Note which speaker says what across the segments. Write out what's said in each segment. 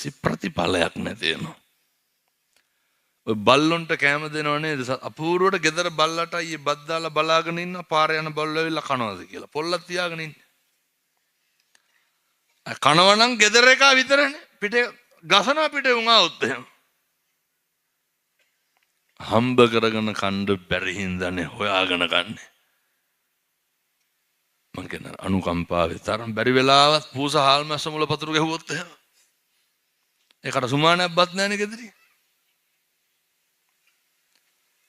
Speaker 1: කිසි ප්‍රතිඵලයක් නැතිනවා. ඔය බල්ලොන්ට කැම දෙනවනේ අපූර්වට ගෙදර බල්ලට අයියේ බත් දාලා බලාගෙන ඉන්න පාරේ යන බල්ලෝ ඇවිල්ලා කනවාද කියලා. පොල්ලක් තියාගෙන ඉන්නේ. කනවා නම් ගෙදර එක විතරනේ. පිටේ ගසනවා පිටේ උඟාවුත් එහෙම. හම්බ කරගෙන කණ්ඩ බැරි හින්දානේ හොයාගෙන ගන්නේ. මං කියන අනුකම්පාවේ තරම් බැරි වෙලාවත් පූස හාල් මැස්ස මුල පතුරු ගැහුවොත් එහෙම. ඒකට සුමානයක් බත් නැහැනේ ගෙදරින්.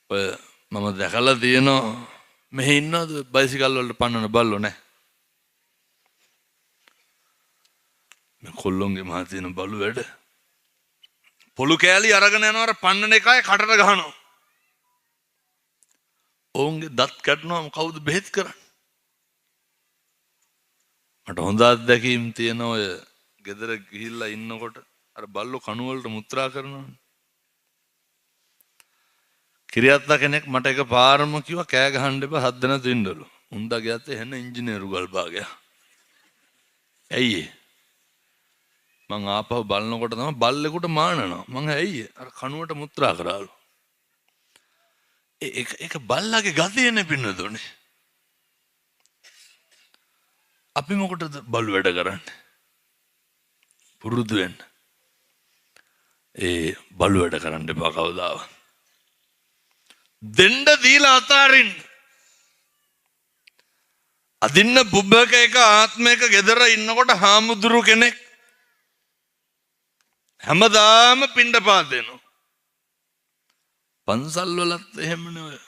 Speaker 1: ඔය මම දැකලා තියෙනවා මෙහි ඉන්නවද බයිසිකල් වලට පන්නන බල්ලෝ නැහැ. මේ කොල්ලොන්ගේ මහ තියෙන බලු වැඩ. පොළු කෑලි අරගෙන යනවා අර පන්නන එකයි කටට ගහනවා. ඔවුන්ගේ දත් කැඩුනම කවුද බෙහෙත් කරන්නේ? මට හොඳ අත්දැකීම් තියෙන ඔය ගෙදර ගිහිල්ලා ඉන්නකොට අර බල්ලෝ කණු වලට මුත්‍රා කරනවානේ. කිරියත්තා කෙනෙක් මට එක පාරම කිව්වා කෑ ගහන්න එපා හත් දෙනා දෙන්නලු. උන්දා ගියත් එහෙන ඉංජිනේරු ගල්පාගයා. ඇයි ඒ? මං ආපහු බලනකොට තමයි බල්ලෙකුට මානනවා. මං ඇයි අර කණුවට මුත්‍රා කරාලු. ඒක බල්ලාගේ ගතියනේ පින්නදුනේ. අපි මොකටද බලු වැඩ කරන්නේ? පුරුදු වෙන්න. ඒ බලු වැඩ කරන්න එපා කවදාවත්. දෙන්න දීලා අතාරින්න. අදින්න පුබ්බක එක ආත්මයක ගෙදර ඉන්නකොට හාමුදුරු කෙනෙක් හැමදාම පිණ්ඩපාත දෙනවා. පන්සල් වලත් එහෙමනේ ඔය.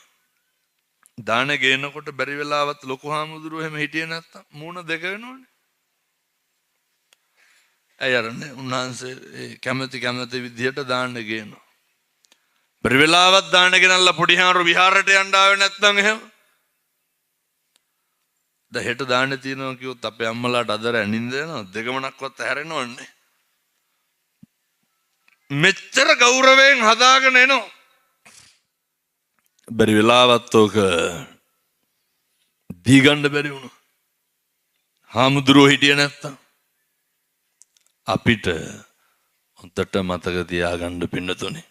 Speaker 1: දාන ගේනකොට බැරි වෙලාවත් ලොකු හාමුදුරුවෝ එහෙම හිටියේ නැත්තම් මූණ දෙක වෙනවනේ. ඇයි අරන්නේ උන්වහන්සේ කැමැති විදිහට දාන්න ගේනවා. බැරි වෙලාවත් දාන්න ගෙනල්ලා පොඩි හාමුදුරුවෝ විහාරයට යන්න ආවේ නැත්තම් එහෙම. දැන් හෙට දාන්න තියෙනවා කිව්වොත් අපේ අම්මලාට අදර ඇනින්ද යනවා දෙගමනක්වත් ඇහැරෙනවන්නේ. මෙච්චර ගෞරවයෙන් හදාගෙන එනවා. බැරි වෙලාවත් ඕක දී ගන්න බැරි වුණා. හාමුදුරුවෝ හිටියේ නැත්තම් අපිට හොඳට මතක තියාගන්න පින්නතුනේ.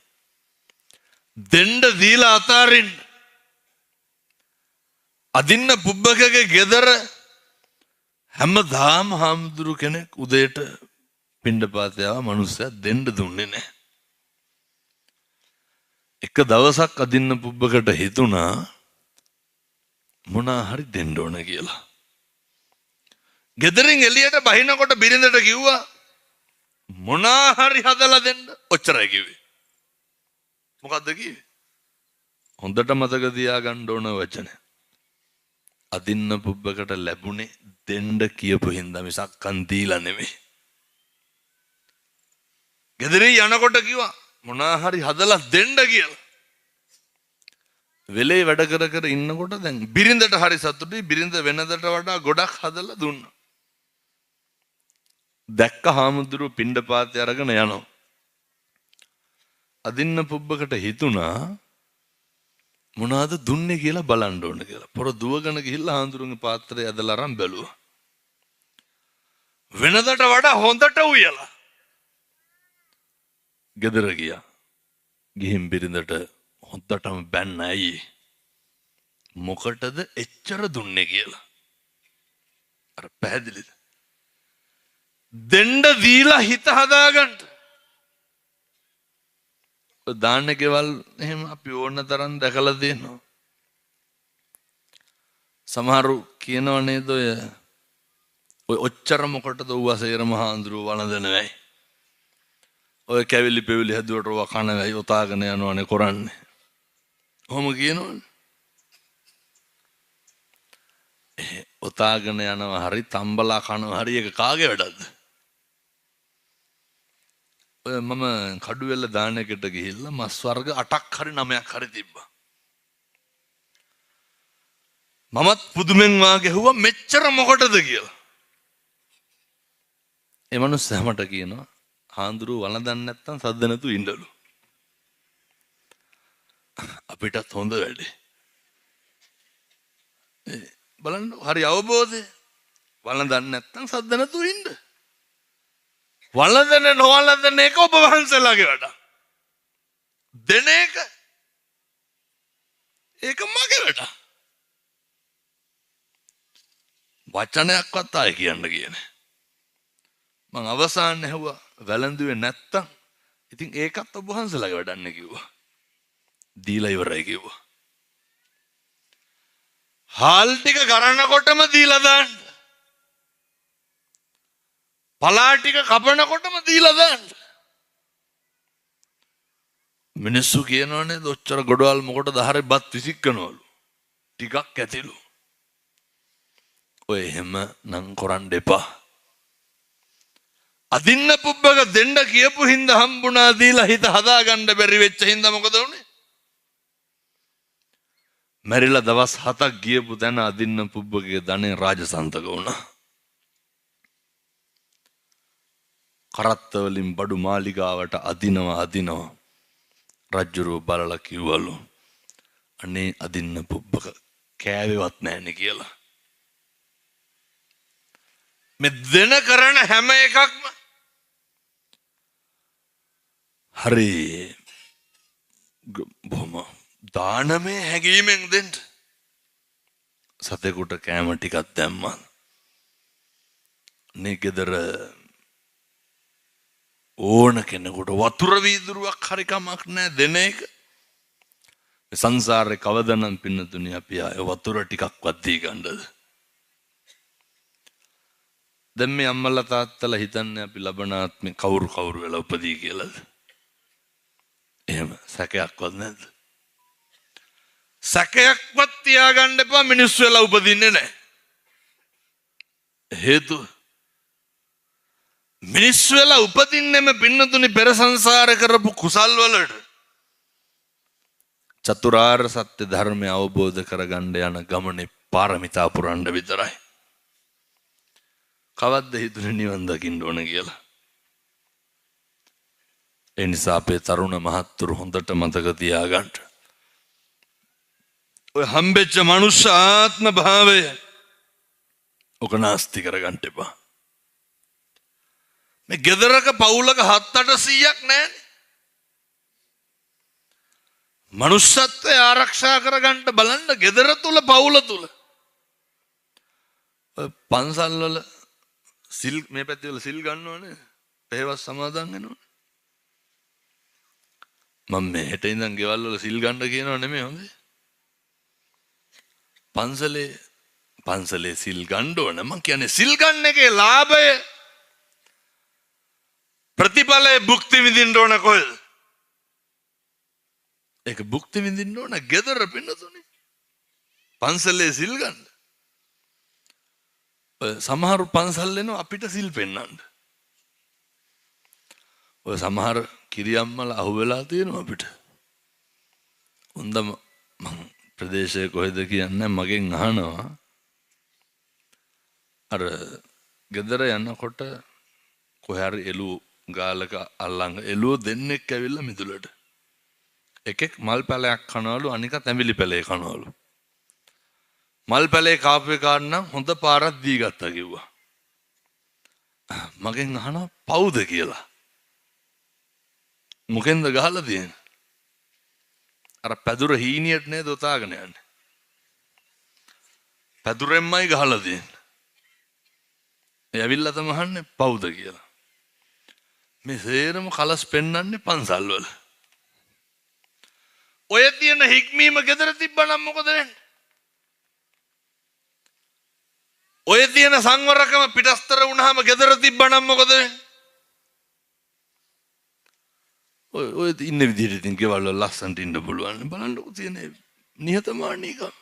Speaker 1: දෙන්න දීලා අතාරින්න. අදින්න පුබ්බකගේ ගෙදර හැමදාම හාමුදුරු කෙනෙක් උදේට පිණ්ඩපාත යාව මිනිස්සයා දෙන්න දුන්නේ නැහැ. එක දවසක් අදින්න පුබ්බකට හිතුණා මොනා හරි දෙන්න ඕන කියලා. ගෙදරින් එළියට බහිනකොට බිරිඳට කිව්වා මොනා හරි හදලා දෙන්න. ඔච්චරයි කිව්වේ. මොකද්ද කිව්වේ? හොඳට මතක තියාගන්න ඕන වචන. අදින්න පුබ්බකට ලැබුණේ දෙන්න කියපු හින්දා මිසක් කන් දීලා නෙමෙයි. ගෙදරින් යනකොට කිව්වා මොනා හරි හදලා දෙන්න කියලා. වෙලේ වැඩ කර කර ඉන්නකොට දැන් බිරිඳට හරි සතුටුයි. බිරිඳ වෙනදට වඩා ගොඩක් හදලා දුන්නා. දැක්ක හාමුදුරුවෝ පිණ්ඩපාතේ අරගෙන යනවා. අදින්න පුබ්බකට හිතුණා මොනවාද දුන්නේ කියලා බලන්න ඕන කියලා. පොර දුවගෙන ගිහිල්ලා හාමුදුරුවන්ගේ පාත්‍රය ඇදලා අරන් බැලුවා. වෙනදට වඩා හොඳට උයලා. ගෙදර ගියා. ගිහින් බිරිඳට හොඳටම බැන්න ඇයි? මොකටද එච්චර දුන්නේ කියලා. අර පැහැදිලිද? දෙන්න දීලා හිත හදාගන්න. දාන්න ගෙවල් එහෙම අපි ඕන තරම් දැකලා තියෙනවා. සමහරු කියනව නේද ඔය ඔච්චර මොකටද ඌවා සේරම හාඳුරුව වළඳනවයි. ඔය කැවිලි පෙවිලි හැදුවට ඔවා කනවයි ඔතාගෙන යනවනේ කරන්නේ. කොහොම කියනවනේ. ඔතාගෙන යනවා හරි තම්බලා කනවා හරි එක කාගේ වැඩක්ද? ඔය මම කඩුවෙල දානයකට ගිහිල්ලා මස් වර්ග 8ක් හරි 9ක් හරි තිබ්බා. මමත් පුදුමෙන් වාගේ ඇහුවා මෙච්චර මොකටද කියලා. ඒ මනුස්සයා මට කියනවා හාඳුරු වළඳන්නේ නැත්තම් සද්ද නැතුව ඉන්නලු. අපිටත් හොඳ වැඩේ. බලන්න හරි අවබෝධය. වළඳන්නේ නැත්තම් සද්ද නැතුව ඉන්න. වළඳන නොවළඳන එක ඔබ වහන්සේලාගේ වැඩ. දෙන එක ඒක මගේ වැඩ. වචනයක්වත් ආයේ කියන්න කියන්නේ. මං අවසානයේ ඇහුවා වැළඳුවේ නැත්තම් ඉතින් ඒකත් ඔබ වහන්සේලාගේ වැඩන්නේ කිව්වා. දීලා ඉවරයි කිව්වා. හාල් ටික කරනකොටම දීලා දාන්න. පලා ටික කපනකොටම දීලා දාන්න. මිනිස්සු කියනවනේ ඔච්චර ගොඩවල් මොකටද හරි බත් විසික්කනවලු. ටිකක් ඇතිලු. ඔය එහෙම නම් කරන්න එපා. අදින්න පුබ්බක දෙන්න කියපු හින්දා හම්බුණා දීලා හිත හදාගන්න බැරි වෙච්ච හින්දා මොකද වුනේ? මැරිලා දවස් 7ක් ගියපු තැන අදින්න පුබ්බකගේ ධනෙ රාජසන්තක වුණා. කරත්ත වලින් බඩු මාලිගාවට අදිනවා. රජ්ජුරුව බලලා කිව්වලු අනේ අදින්න පුබ්බක කෑවෙවත් නැහැනේ කියලා. මේ දෙන කරන හැම එකක්ම හරි බොහොම දානමය හැඟීමෙන් දෙන්න. සතෙකුට කෑම ටිකක් දැම්මා. නේ ගෙදර ඕන කෙනෙකුට වතුර වීදුරුවක් හරි කමක් නැහැ දෙන එක. මේ සංසාරේ කවදනම් පින්නතුනි අපි ආය වතුර ටිකක්වත් දී ගන්නද? දැන් මේ අම්මලා තාත්තලා හිතන්නේ අපි ලබන ආත්මේ කවුරු වෙලා උපදී කියලාද? එහෙම සැකයක්වත් නැද්ද? සැකයක්වත් තියාගන්න එපා මිනිස්සු වෙලා උපදින්නේ නැහැ. හේතුව මිනිස්සු වෙලා උපදින්නෙම පින්නතුනි පෙර සංසාර කරපු කුසල් වලට. චතුරාර්ය සත්‍ය ධර්මය අවබෝධ කරගන්න යන ගමනේ පාරමිතා පුරන්න විතරයි. කවද්ද හිතුනේ නිවන් දකින්න ඕන කියලා. ඒ නිසා අපේ තරුණ මහත්තුරු හොඳට මතක තියාගන්න. ඔය හම්බෙච්ච මනුෂ්‍ය ආත්ම භාවය ඔක නාස්ති කරගන්න එපා. මේ ගෙදරක පවුලක 7-800ක් නැහැ. මනුෂ්‍යත්වය ආරක්ෂා කරගන්න බලන්න ගෙදර තුල පවුල තුල. පන්සල් වල සිල් මේ පැත්තේ වල සිල් ගන්නවනේ. පෙරවස් සමාදන් වෙනවනේ. මම මේ හෙට ඉඳන් ගෙවල් වල සිල් ගන්න කියනව නෙමෙයි හොඳේ. පන්සලේ සිල් ගන්න ඕන. මං කියන්නේ සිල් ගන්න එකේ ලාභය ප්‍රතිඵලයේ භුක්ති විඳින්න ඕන කොහෙද? ඒක භුක්ති විඳින්න ඕන ගෙදර පින්නතුනේ. පන්සලේ සිල් ගන්න. සමහරු පන්සල් එනවා අපිට සිල් පෙන්නන්න. ඔය සමහර කිරියම්මලා අහුවෙලා තියෙනවා අපිට. හොඳම මං ප්‍රදේශයේ කොහෙද කියන්නේ මගෙන් අහනවා. අර ගෙදර යනකොට කොහේ හරි එළුව ගාලක අල්ලංග එළුව දෙන්නෙක් ඇවිල්ලා මිදුලට. එකෙක් මල් පැලයක් කනවලු අනික තැඹිලි පැලේ කනවලු. මල් පැලේ කාපු එකාට නම් හොඳ පාරක් දී ගත්තා කිව්වා. මගෙන් අහනවා පවුද කියලා. මොකෙන්ද ගහලා තියෙන්නේ? අර පැදුර හීනියට නේද උතාගෙන යන්නේ. පැදුරෙන්මයි ගහලා තියෙන්නේ. ඒ ඇවිල්ලා තමයි අහන්නේ පවුද කියලා. මේ සේරම කලස් පෙන්වන්නේ පන්සල් වල. ඔය තියෙන හික්මීම ගෙදර තිබ්බනම් මොකද වෙන්නේ? ඔය තියෙන සංවරකම පිටස්තර වුණාම ගෙදර තිබ්බනම් මොකද වෙන්නේ? ඔය ඉන්න විදිහට ඉතින් ගෙවල් වල ලස්සනට ඉන්න පුළුවන්. බලන්නකො තියෙන නිහතමානීකම.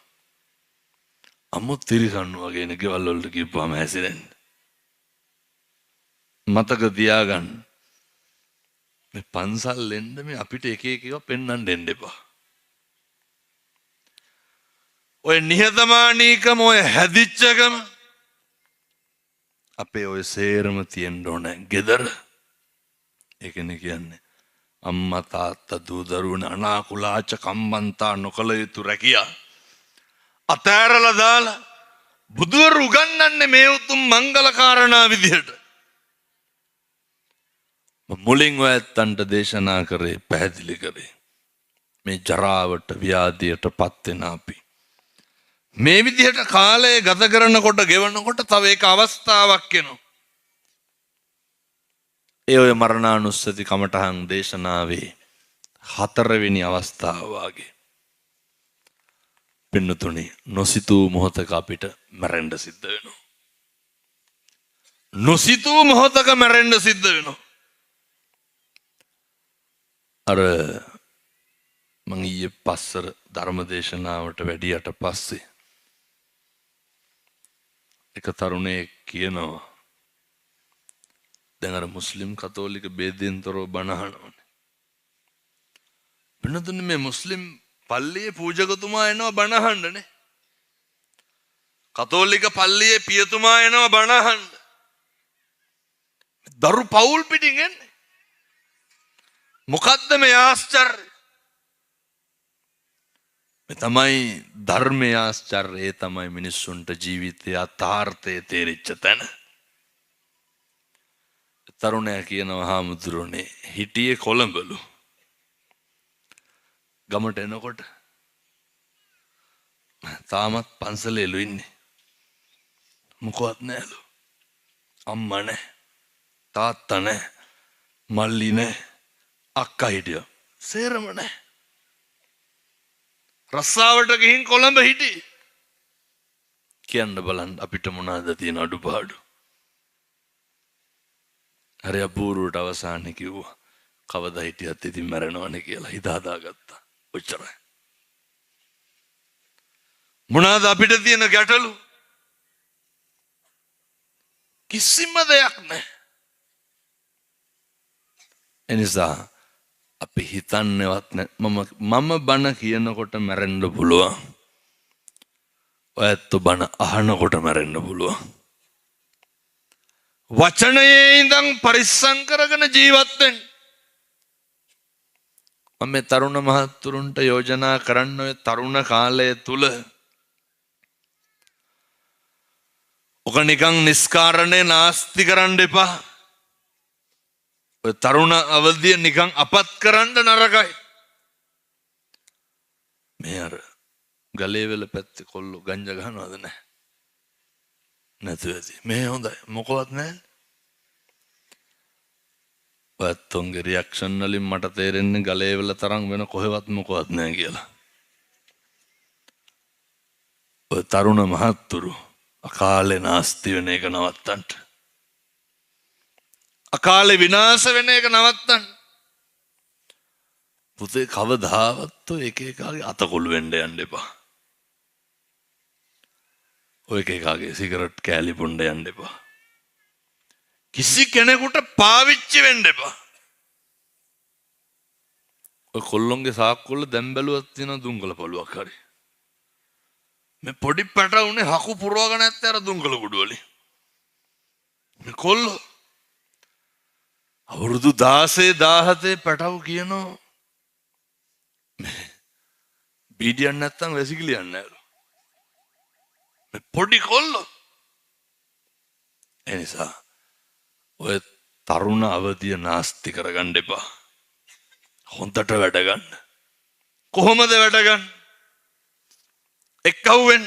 Speaker 1: අමුත් තිරිසන්නු වගේ නේ ගෙවල් වලට ගිහුවාම හැසිරෙන්නේ. මතක තියාගන්න. මේ පන්සල් එන්න මේ අපිට එක එක ඒවා පෙන්වන්න දෙන්න එපා. ඔය නිහතමානීකම ඔය හැදිච්චකම අපේ ඔය සේරම තියෙන්න ඕන ගෙදර. ඒකනේ කියන්නේ අම්මා තාත්තා දූ දරුවන අනාකුලාච කම්මන්තා නොකල යුතු රැකියා අතෑරලා දාලා බුදුවරු උගන්වන්නේ මේ උතුම් මංගල කාරණා විදිහට. මුලින් ඔයත්තන්ට දේශනා කරේ පැහැදිලි කරේ මේ ජරාවට ව්‍යාධියට පත් වෙන අපි මේ විදිහට කාලය ගත කරනකොට ගෙවනකොට තව එක අවස්ථාවක් එනවා. ඒ ඔය මරණානුස්සති කමඨහං දේශනාවේ 4 වෙනි අවස්ථාව වාගේ. පින්නතුනි නොසිතූ මොහොතක අපිට මැරෙන්න සිද්ධ වෙනවා. නොසිතූ මොහොතක මැරෙන්න සිද්ධ වෙනවා. අර මං ඊයේ පස්සර ධර්ම දේශනාවට වැඩියට පස්සේ එක තරුණයෙක් කියනවා දැන් අර මුස්ලිම් කතෝලික බේදෙන්තරව බණ අහනවනේ. වෙනතුනේ මේ මුස්ලිම් පල්ලියේ පූජකතුමා එනවා බණ අහන්නනේ. කතෝලික පල්ලියේ පියතුමා එනවා බණ අහන්න. දරු පවුල් පිටින් එන්නේ. මොකද්ද මේ ආශ්චර්ය? මේ තමයි ධර්මයේ ආශ්චර්යය. ඒ තමයි මිනිස්සුන්ට ජීවිතයේ අර්ථය තේරිච්ච තැන. තරුණයා කියනවා හාමුදුරනේ හිටියේ කොළඹලු. ගමට එනකොට තාමත් පන්සලේලු ඉන්නේ. මොකවත් නැහැලු. අම්මා නැහැ. තාත්තා නැහැ. මල්ලි නැහැ. අක්කා හිටියා. සේරම නැහැ. රස්සාවට ගිහින් කොළඹ හිටියේ. කියන්න බලන්න අපිට මොනවද තියෙන අඩුපාඩු. හරි අපූර්වට අවසානයේ කිව්වා කවදා හිටියත් ඉතින් මැරෙනවනේ කියලා හිත හදාගත්තා. ඔච්චරයි. මොනවාද අපිට තියෙන ගැටලු? කිසිම දෙයක් නැහැ. එනිසා අපි හිතන්නේවත් නැහැ. මම බණ කියනකොට මැරෙන්න පුළුවන්. ඔයත් බණ අහනකොට මැරෙන්න පුළුවන්. වචනයේ ඉඳන් පරිස්සම් කරගෙන ජීවත් වෙන්න. මම මේ තරුණ මහත්තුරුන්ට යෝජනා කරන්න ඔය තරුණ කාලය තුල ඔක නිකන් නිස්කාරණේ නාස්ති කරන්න එපා. ඔය තරුණ අවධිය නිකන් අපත් කරන්න නරකයි. මේ අර ගලේ වෙල පැත්තේ කොල්ලෝ ගංජා ගහනවද නැහැ? නැතුව ඇති. මේ හොඳයි. මොකවත් නැහැ. ඔයත්තුන්ගේ රියැක්ෂන් වලින් මට තේරෙන්නේ ගලේ වෙල තරම් වෙන කොහෙවත් මොකවත් නැහැ කියලා. ඔය තරුණ මහත්තුරු අකාලේ නාස්ති වෙන එක නවත්තන්න. අකාලේ විනාශ වෙන එක නවත්තන්න. පුතේ කවදාවත් ඔය එක එකාගේ අතකොළු වෙන්න යන්න එපා. ඔය එක එකාගේ සිගරට් කෑලි බොන්න යන්න එපා. කිසි කෙනෙකුට පාවිච්චි වෙන්න එපා. ඔය කොල්ලොන්ගේ සාක්කුවල දැන් බැලුවත් තියෙන දුංගල පළුවක් හරි. මේ පොඩි පැටවුනේ හකු පුරවගෙන නැත්තේ අර දුංගල කුඩු වලින්. මේ කොල්ලෝ අවුරුදු 16 17 පැටව කියනවා බීඩියක් නැත්තම් වැසිකිලියක් නැහැලු. මේ පොඩි කොල්ලෝ. එනිසා ඔය තරුණ අවදිය නාස්ති කරගන්න එපා. හොඳට වැඩ ගන්න. කොහොමද වැඩ ගන්න? එක්කවුවෙන්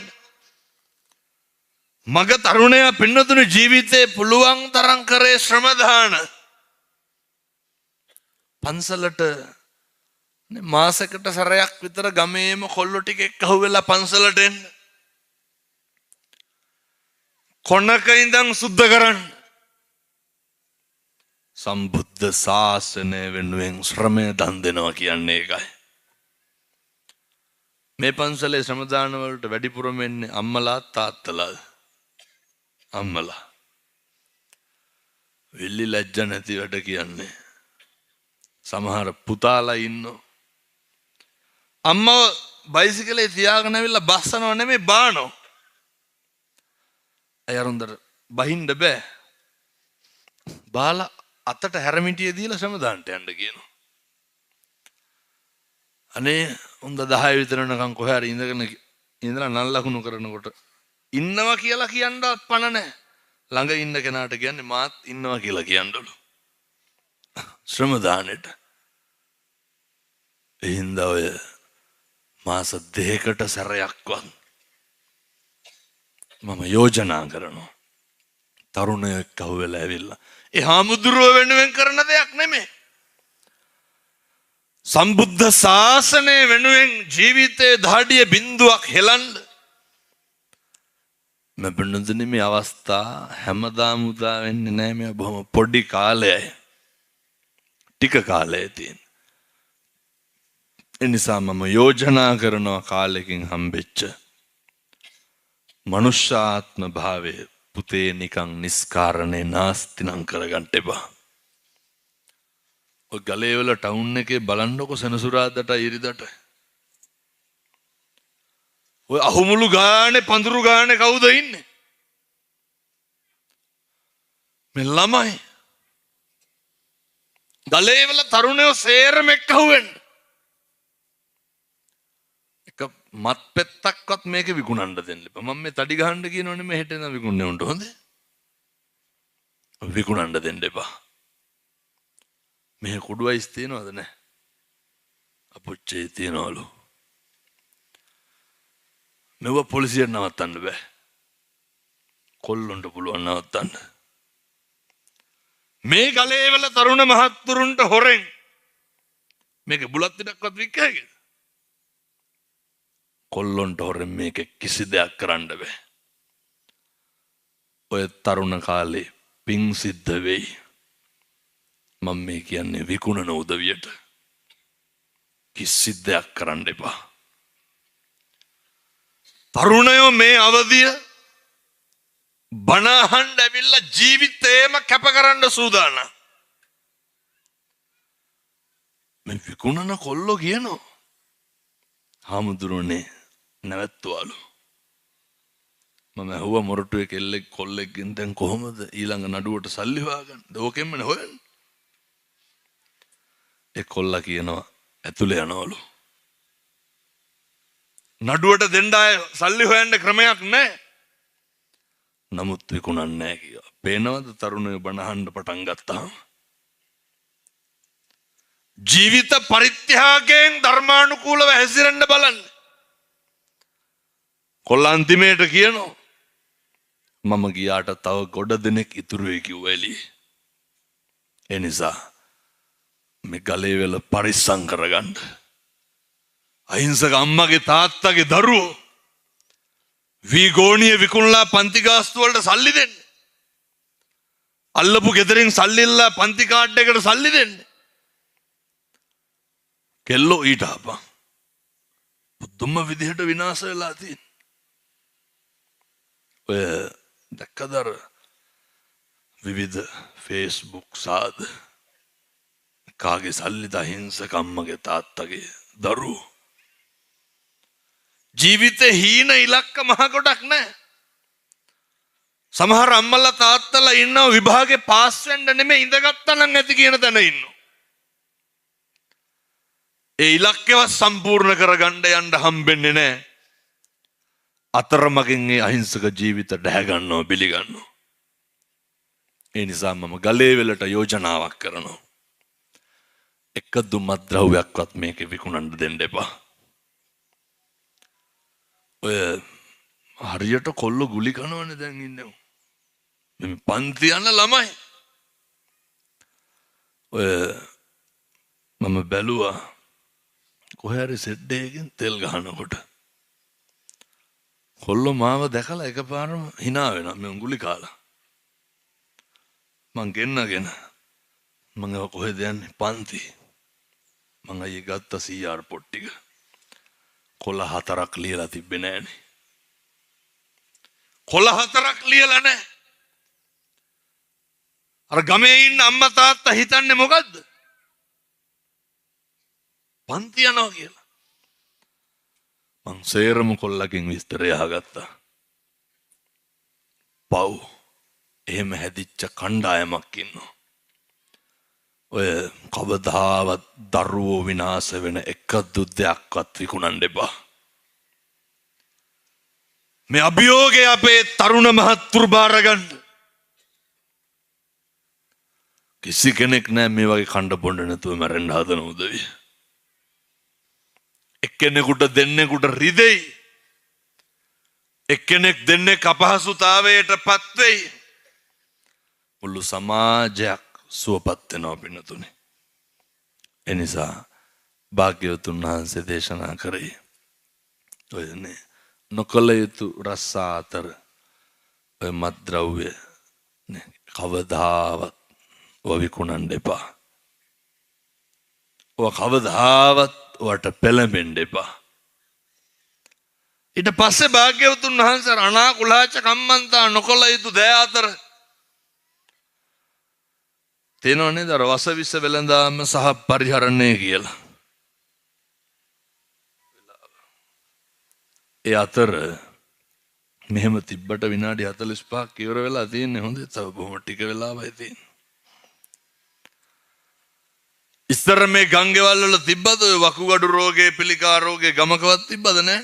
Speaker 1: මග තරුණයා පින්නතුණු ජීවිතේ පුළුවන් තරම් කරේ ශ්‍රම දාන. පන්සලට මාසෙකට සැරයක් විතර ගමේම කොල්ලෝ ටික එක්කහුව වෙලා පන්සලට එන්න. කොනක ඉඳන් සුද්ධ කරන්න. සම්බුද්ධ ශාසනය වෙනුවෙන් ශ්‍රමය දන් දෙනවා කියන්නේ ඒකයි. මේ පන්සලේ ශ්‍රම දාන වලට වැඩිපුරම එන්නේ අම්මලා තාත්තලාද? අම්මලා. විල්ලි ලැජ්ජ නැති වැඩ කියන්නේ. සමහර පුතාලා ඉන්නෝ. අම්මව බයිසිකලේ තියාගෙන ඇවිල්ලා බස්සනව නෙමෙයි බානෝ. අයරුන්දර බහින්න බෑ. බාලා අතට හැරමිටිය දීලා ශ්‍රම දාන්නට යන්න කියනවා. අනේ උන්ද 10 විතර වෙනකන් කොහේ හරි ඉඳලා නල් ලකුණු කරනකොට ඉන්නවා කියලා කියන්නවත් පණ නැහැ. ළඟ ඉන්න කෙනාට කියන්නේ මාත් ඉන්නවා කියලා කියන්නලු. ශ්‍රම දානෙට. එහින්ද ඔය මාස 2කට සැරයක්වත් මම යෝජනා කරනවා තරුණයෝ එක්ක වෙලා ඇවිල්ලා. ඒ හාමුදුරුවෝ වෙනුවෙන් කරන දෙයක් නෙමෙයි. සම්බුද්ධ ශාසනය වෙනුවෙන් ජීවිතයේ දහඩිය බිඳුවක් හෙලන්න. මෙබඳුනි මේ අවස්ථා හැමදාම උදා වෙන්නේ නැහැ. මේ බොහොම පොඩි කාලයයි. ටික කාලයයි තියෙන. ඒ නිසා මම යෝජනා කරනවා කාලෙකින් හම්බෙච්ච මනුෂ්‍යාත්ම භාවය පුතේ නිකන් නිස්කාරණේ නාස්තිනම් කරගන්න එපා. ඔය ගලේවල ටවුන් එකේ බලන්නකො සෙනසුරාදාට ඉරිදාට. ඔය අහුමුළු ගානේ පඳුරු ගානේ කවුද ඉන්නේ? මේ ළමයි. ගලේවල තරුණයෝ සේරම එක්ක අහුවෙන්නේ. මත් පෙත්තක්වත් මේක විකුණන්න දෙන්න එපා. මම මේ තඩි ගහන්න කියනෝනේ මේ හෙට එන විකුණන්නේ උන්ට හොඳේ. විකුණන්න දෙන්න එපා. මේ කුඩු අයිස් තියනවද නැහැ? අපොච්චේ තියනවලු. මෙව පොලිසියට නවත්තන්න බෑ. කොල්ලොන්ට පුළුවන් නවත්තන්න. මේ ගලේවල තරුණ මහත්තුරුන්ට හොරෙන් මේක බුලත් ඉඩක්වත් වික්ක හැකිද? කොල්ලොන්ට හොරෙන් මේක කිසි දෙයක් කරන්න බෑ. ඔය තරුණ කාලේ පිං සිද්ධ වෙයි. මම මේ කියන්නේ විකුණන උදවියට කිසි දෙයක් කරන්න එපා. තරුණයෝ මේ අවදිය බනහන් ඇවිල්ලා ජීවිතේම කැප කරන්න සූදානම්. මේ විකුණන කොල්ලෝ කියනවා හාමුදුරනේ නැවැත්තුවාලු. මම ඇහුවා මොරටුවේ කෙල්ලෙක් කොල්ලෙක්ගෙන් දැන් කොහොමද ඊළඟ නඩුවට සල්ලි හොයාගන්නේ? ඕකෙන්මනේ හොයන්නේ. ඒ කොල්ලා කියනවා ඇතුලේ යනවලු. නඩුවට දෙන්න අය සල්ලි හොයන්න ක්‍රමයක් නැහැ. නමුත් විකුණන්නේ නැහැ කියලා. පේනවද තරුණයෝ බනහන්න පටන් ගත්තාම? ජීවිත පරිත්‍යාගයෙන් ධර්මානුකූලව හැසිරෙන්න බලන්න. කොල්ල අන්තිමේට කියනවා මම ගියාට තව ගොඩ දෙනෙක් ඉතුරු වෙයි කිව්වා එළියේ. ඒ නිසා මේ ගලේ වල පරිස්සම් කරගන්න. අහිංසක අම්මගේ තාත්තගේ දරුවෝ වීගෝණිය විකුණලා පන්ති ගාස්තු වලට සල්ලි දෙන්නේ. අල්ලපු ගෙදරින් සල්ලිල්ලා පන්ති කාඩ් එකට සල්ලි දෙන්නේ. කෙල්ලෝ ඊට ආපන්. පුදුම විදිහට විනාශ වෙලා තියෙන. ඔය දැක්කදර විවිධ Facebook සාද කාගේ සල්ලිද අහිංසක අම්මගේ තාත්තගේ දරුවෝ. ජීවිතේ හීන ඉලක්ක මහ ගොඩක් නැහැ. සමහර අම්මලා තාත්තලා ඉන්නව විභාගේ පාස් වෙන්න නෙමෙයි ඉඳගත්තා නම් ඇති කියන තැන ඉන්නවා. ඒ ඉලක්කයවත් සම්පූර්ණ කරගන්න යන්න හම්බෙන්නේ නැහැ. අතරමඟින් ඒ අහිංසක ජීවිත ඩැහැ ගන්නවා බිලි ගන්නවා. ඒ නිසා මම ගලේ වෙලට යෝජනාවක් කරනවා. එක දුම්මත් ද්‍රව්‍යයක්වත් මේකේ විකුණන්න දෙන්න එපා. ඔය හරියට කොල්ලෝ ගුලි කනවනේ දැන් ඉන්නේ. මේ පන්ති යන ළමයි. ඔය මම බැලුවා කොහේ හරි සෙඩ් එකකින් තෙල් ගහනකොට කොල්ලෝ මාව දැකලා එකපාරම hina වෙනවා මේ උඟුලි කාලා. මං ගෙන්නගෙන මං කොහෙද යන්නේ පන්ති. මං අයියේ ගත්ත CR පොට් ටික කොළ 4ක් ලියලා තිබ්බේ නෑනේ. කොළ 4ක් ලියලා නෑ. අර ගමේ ඉන්න අම්මා තාත්තා හිතන්නේ මොකද්ද? පන්ති යනවා කියලා. මං සේරම කොල්ලකින් විස්තරය අහගත්තා. පව් එහෙම හැදිච්ච කණ්ඩායමක් ඉන්නවා. ඔය කවදාවත් දරුවෝ විනාශ වෙන එක දුද්දයක්වත් විකුණන්න එපා. මේ අභියෝගය අපේ තරුණ මහත්තුරු බාර ගන්න. කිසි කෙනෙක් නෑ මේ වගේ කණ්ඩ පොණ්ඩ නැතුව මැරෙන්න හදන උදවිය. එක්කෙනෙකුට දෙන්නෙකුට රිදෙයි. එක්කෙනෙක් දෙන්නෙක් අපහසුතාවයට පත් වෙයි. මුළු සමාජයක් සුවපත් වෙනවා පින්නතුනේ. එනිසා භාග්‍යවතුන් වහන්සේ දේශනා කරේ ඔයනේ නොකල යුතු රස්සා අතර ඔය මත්ද්‍රව්‍ය කවදාවත් විකුණන්න එපා. ඔය කවදාවත් වට පෙළඹෙන්න එපා. ඊට පස්සේ භාග්‍යවතුන් වහන්සේ අනාකුලාච කම්මන්තා නොකල යුතු දෑ අතර තේනව නේද අර වසවිස වෙළඳාම සහ පරිහරණය කියලා. ඒ අතර මෙහෙම තිබ්බට විනාඩි 45ක් ඉවර වෙලා තියෙන්නේ. හොඳේ තව බොහොම ටික වෙලාවයි තියෙන්නේ. ඉස්සර මේ ගංගෙවල් වල තිබ්බද ඔය වකුගඩු රෝගේ පිළිකා රෝගේ ගමකවත් තිබ්බද නැහැ?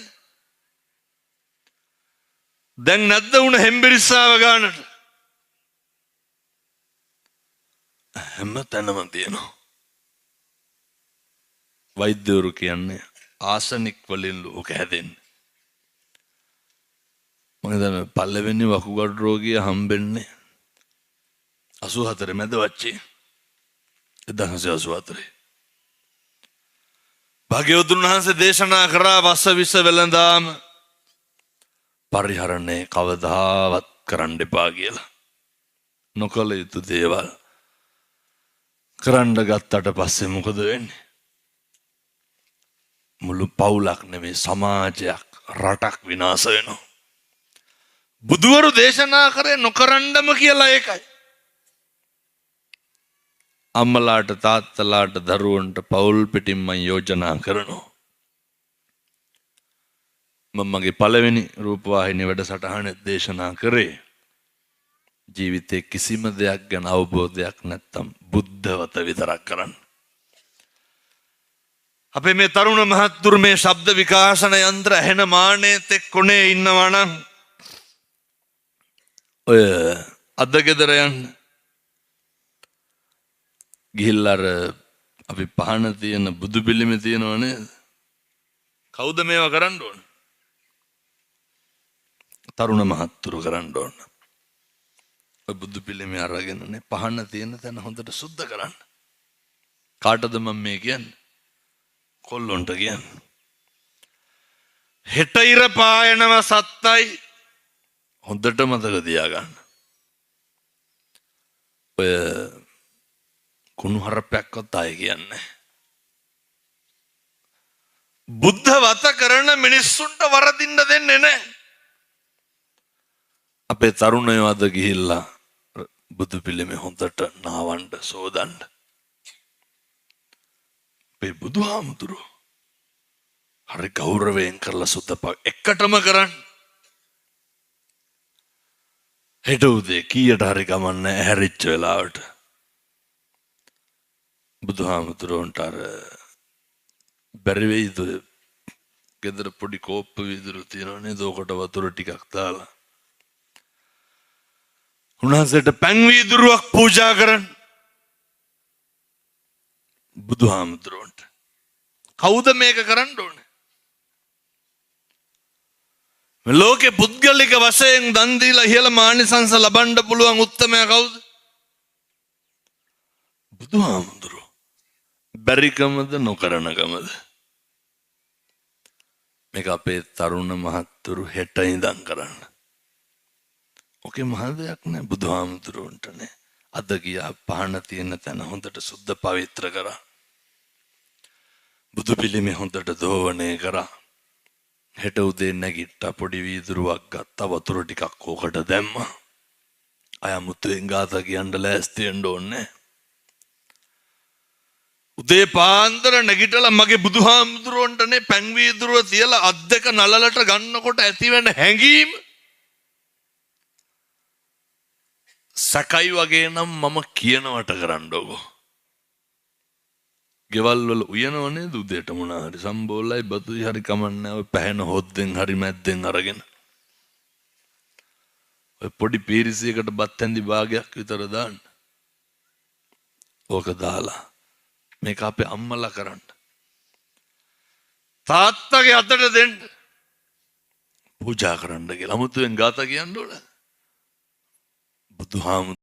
Speaker 1: දැන් නැද්ද උණ හෙම්බිරිස්සාව ගන්නට? හැම තැනම තියෙනවා. වෛද්‍යවරු කියන්නේ ආසනික් වලින් ලෝක හැදෙන්නේ. මම දැන් පළවෙනි වකුගඩු රෝගිය හම්බෙන්නේ 84 මැද වච්චේ 1984. භාග්‍යවතුන් වහන්සේ දේශනා කරා වසවිස වෙළඳාම පරිහරණය කවදාවත් කරන්න එපා කියලා. නොකල යුතු දේවල් කරන්න ගත්තට පස්සේ මොකද වෙන්නේ? මුළු පවුලක් නෙමෙයි සමාජයක් රටක් විනාශ වෙනවා. බුදුවරු දේශනා කරේ නොකරන්නම කියලා ඒකයි. අම්මලාට තාත්තලාට දරුවන්ට පවුල් පිටින්ම යෝජනා කරනවා. මමගේ පළවෙනි රූපවාහිනී වැඩසටහනේ දේශනා කරේ ජීවිතේ කිසිම දෙයක් ගැන අවබෝධයක් නැත්තම් බුද්ධවත විතරක් කරන්න. අපේ මේ තරුණ මහත්තුරු මේ ශබ්ද විකාශන යන්ත්‍ර ඇහෙන මානෙත් එක් කොනේ ඉන්නවා නම් ඔය අද ගෙදර යන්න ගිහිල්ලා අර අපි පහන තියෙන බුදු පිළිමේ තියෙනව නේද? කවුද මේවා කරන්න ඕන? තරුණ මහත්තුරු කරන්න ඕන. ඔය බුදු පිළිමේ අරගෙනනේ පහන තියෙන තැන හොඳට සුද්ධ කරන්න. කාටද මම මේ කියන්නේ? කොල්ලොන්ට කියන්නේ. හෙට ඉර පායනව සත්තයි හොඳට මතක තියාගන්න. ඔය කුණු හරපයක්වත් ආයේ කියන්නේ. බුද්ධ වත කරන මිනිස්සුන්ට වරදින්න දෙන්නේ නැහැ. අපේ තරුණයෝ අද ගිහිල්ලා බුදු පිළිමේ හොඳට නාවන්න සෝදන්න. අපේ බුදුහාමුදුරුවෝ හරි ගෞරවයෙන් කරලා සුද්ධ එකටම කරන්න. හෙට උදේ කීයට හරි ගමන්නේ හැරිච්ච වෙලාවට බුදුහාමුදුරුවන්ට අර බැරි වෙයිද ගෙදර පොඩි කෝප්ප විදුරු තියෙනවනේ දෝකට වතුර ටිකක් දාලා උන්වහන්සේට පැන් වීදුරුවක් පූජා කරන්න. බුදුහාමුදුරුවන්ට කවුද මේක කරන්න ඕනේ? ලෝකේ පුද්ගලික වශයෙන් දන් දීලා ඉහළ මානිසංස ලබන්න පුළුවන් උත්තමයා කවුද? බුදුහාමුදුරුවෝ. බැරිකමද නොකරනකමද? මේක අපේ තරුණ මහත්තුරු හෙට ඉඳන් කරන්න. ඔකේ මහ දෙයක් නෑ බුදුහාමුදුරුවන්ටනේ. අද ගියා පහන තියෙන තැන හොඳට සුද්ධ පවිත්‍ර කරා. බුදු පිළිමේ හොඳට දෝවණය කරා. හෙට උදේ නැගිට්ටා පොඩි වීදුරුවක් ගත්තා වතුර ටිකක් ඕකට දැම්මා. අය මුතුෙන් ගාථා කියන්න ලෑස්ති වෙන්න ඕනේ. උදේ පාන්දර නැගිටලා මගේ බුදුහාමුදුරුවන්ටනේ පැන් වීදුරුව තියලා අත් දෙක නලලට ගන්නකොට ඇතිවෙන හැඟීම සකයි වගේ නම් මම කියනවට කරන්නකෝ. ගෙවල් වල උයනව නේද උදේට මොනවා හරි සම්බෝලයි බතුයි හරි කමන්නේ ඔය පැහැෙන හොද්දෙන් හරි මැද්දෙන් අරගෙන ඔය පොඩි පීරිසියකට බත් හැඳි භාගයක් විතර දාන්න. ඕක දාලා මේක අපේ අම්මලා කරන්න. තාත්තගේ අතට දෙන්න. පූජා කරන්න කියලා. අමුතුවෙන් ගාථා කියන්න ඕන. බුදුහාමුදුරුවෝ